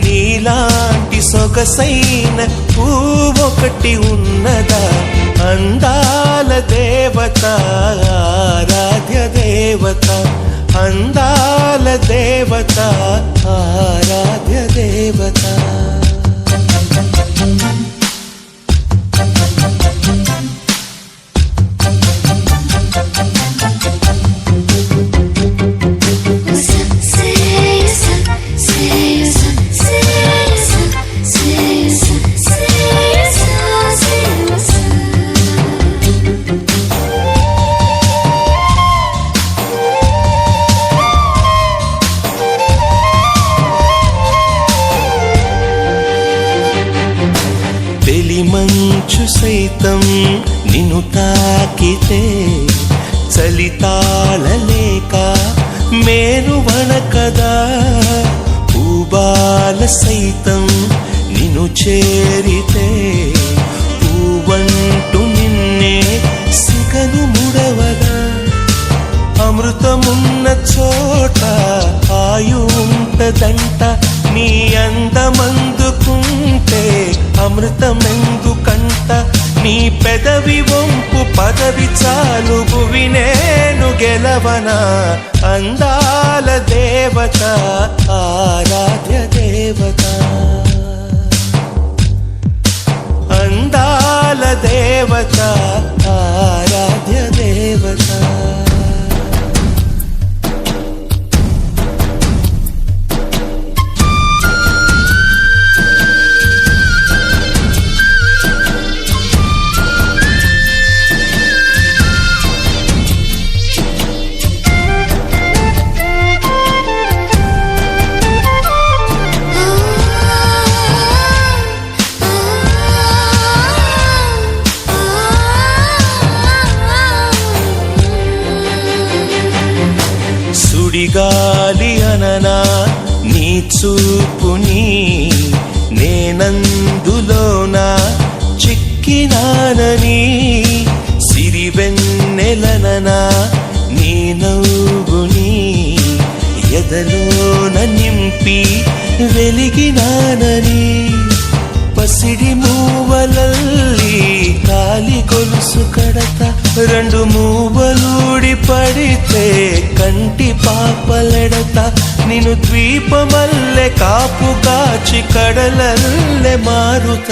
నీలాంటి సొగసైన పువ్వొకటి ఉన్నదా అందాల దేవత ఆరాధ్య దేవత అందాల దేవత ఆరాధ్య దేవత మంచు సైతం నిన్ను తాకితే చలి తాళలేక మేను వణకదా పూబాల సైతం నిన్ను చేరితే పూవంటూ నిన్నే సిగను ముడవదా అమృతమున్న చోట ఆయు ఉంటదంట నీ అందమందుకుంటే అమృతమెందుకంట నీ పెదవి వంపు పదవి చాలు భువి నేను గెలవనా అందాల దేవత ఆరాధ్య దేవత అందాల దేవత ఆరాధ్య దేవత గాలి అననా నీ చూపుని నేనందులోనా చిక్కినానని సిరివెన్నెలననా నీ నవ్వుని ఎదలోన నింపి వెలిగినానని పసిడి మూవలల్లి కాలి గొలుసు కడత రెండు మూవలూడి పడితే కంటి పాపలెడత నిన్ను ద్వీపమల్లె కాపు కాచి కడలల్లె మారుత